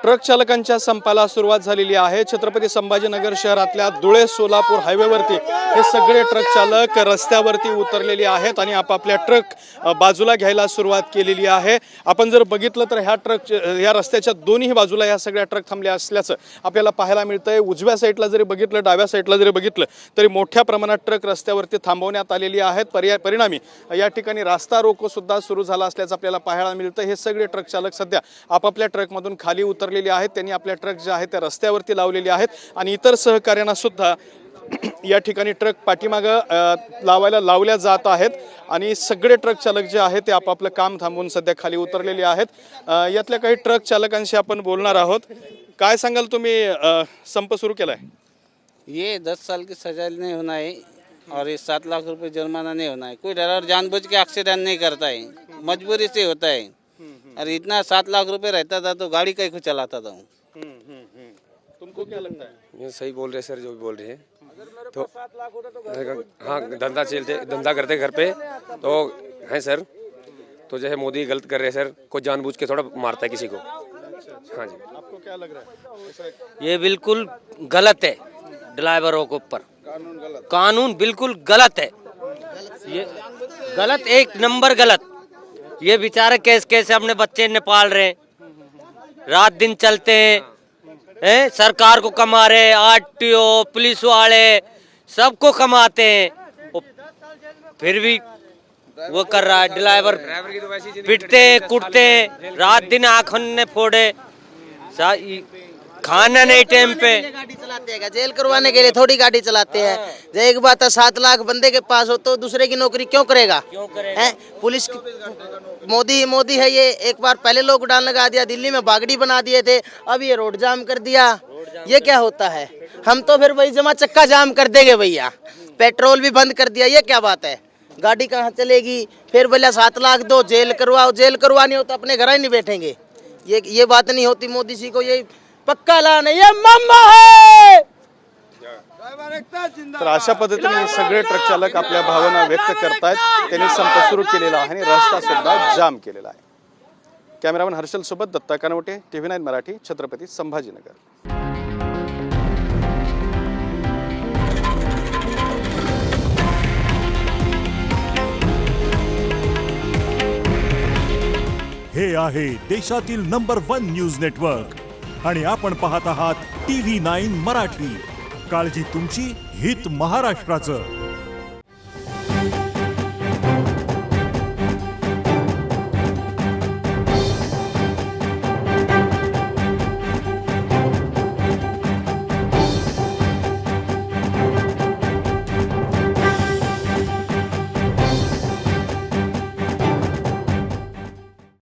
Truck चालकांच्या संपाला सुरुवात झालेली आहे। छत्रपती संभाजीनगर शहरातल्या धुळे सोलापूर हायवेवरती हे सगळे ट्रक चालक रस्त्यावरती उतरलेले आहेत आणि आपापल्या ट्रक बाजूला घ्यायला सुरुवात केलेली आहे। आपण जर बघितलं तर ह्या रस्त्याच्या दोन्ही बाजूला ह्या सगळ्या ट्रक थांबल्या असल्याचं आपल्याला पाहायला मिळतंय। उजव्या साईडला जरी बघितलं डाव्या साईडला जरी बघितलं तरी मोठ्या प्रमाणात ट्रक रस्त्यावरती थांबवण्यात आलेली आहेत। परिणामी या ठिकाणी रास्ता रोको सुद्धा सुरू झाला असल्याचं आपल्याला पाहायला मिळतं। हे सगळे ट्रक चालक सध्या आपापल्या ट्रकमधून खाली उतरलेले आहेत। त्यांनी आपल्या ट्रक जे आहेत ते रस्त्यावरती लावलेले आहेत आणि इतर सहकार्यांना सुद्धा या ठिकाणी ट्रक पाठीमागं लावल्या जात आहेत आणि सगळे ट्रक चालक जे आहेत ते आपापलं काम थांबवून सध्या खाली उतरलेले आहेत। यातल्या काही ट्रक चालकांशी आपण बोलणार आहोत। काय सांगाल तुम्ही, संप सुरू केलाय? ये 10 साल की सजा नहीं होना है और ये 7 लाख रुपए जुर्माना नहीं होना है। कोई ड्राइवर जानबूझ के एक्सीडेंट नहीं करता है, मजबूरी से होता है। और इतना 7 लाख रुपए रहता था तो गाड़ी कहीं को चलाता था। तुमको क्या लगता है? ये सही बोल रहे सर, जो भी बोल रहे हैं तो हाँ, धंधा करते घर पे तो है सर। तो जो है मोदी गलत कर रहे हैं सर, कोई जानबूझ के थोड़ा मारता है किसी को। हाँ जी, आपको क्या लग रहा है? ये बिल्कुल गलत है, ड्राइवरों के ऊपर कानून बिल्कुल गलत है। ये गलत, एक नंबर गलत। ये बेचारे कैसे अपने बच्चे ने पाल रहे हैं, रात दिन चलते हैं, सरकार को कमा रहे, आरटीओ पुलिस वाले सबको कमाते हैं, फिर भी वो कर रहा है। ड्राइवर पिटते कुटते, रात दिन आँखों ने फोड़े, खाना नहीं टाइम पे। गाड़ी चलाते हैं, जेल करवाने के लिए थोड़ी गाड़ी चलाते हैं। जो एक बात है, 7 लाख बंदे के पास हो तो दूसरे की नौकरी क्यों करेगा? हैं? पुलिस मोदी है ये। एक बार पहले लॉकडाउन लगा दिया, दिल्ली में बागड़ी बना दिए थे, अब ये रोड जाम कर दिया। ये क्या होता है? हम तो फिर वही जमा चक्का जाम कर देंगे भैया। पेट्रोल भी बंद कर दिया, ये क्या बात है? गाड़ी कहाँ चलेगी? फिर बोला 7 लाख दो, जेल करवाओ। जेल करवानी हो तो अपने घर ही नहीं बैठेंगे। ये बात नहीं होती। मोदी जी को ये पक्का लाना, ये मम्मा है। तर अशा पद्धतीने हे सगळे ट्रक चालक आपल्या भावना व्यक्त करतायत। त्यांनी संप सुरू केलेला आहे आणि रस्ता सुद्धा जाम केलेला आहे। कॅमेरामन हर्षल सोबत दत्ता कानवटे, TV9 मराठी, छत्रपती संभाजीनगर। हे आहे देशातील नंबर 1 न्यूज नेटवर्क आणि आपण पाहत आहात TV9 मराठी। काळजी तुमची, हित महाराष्ट्राचं।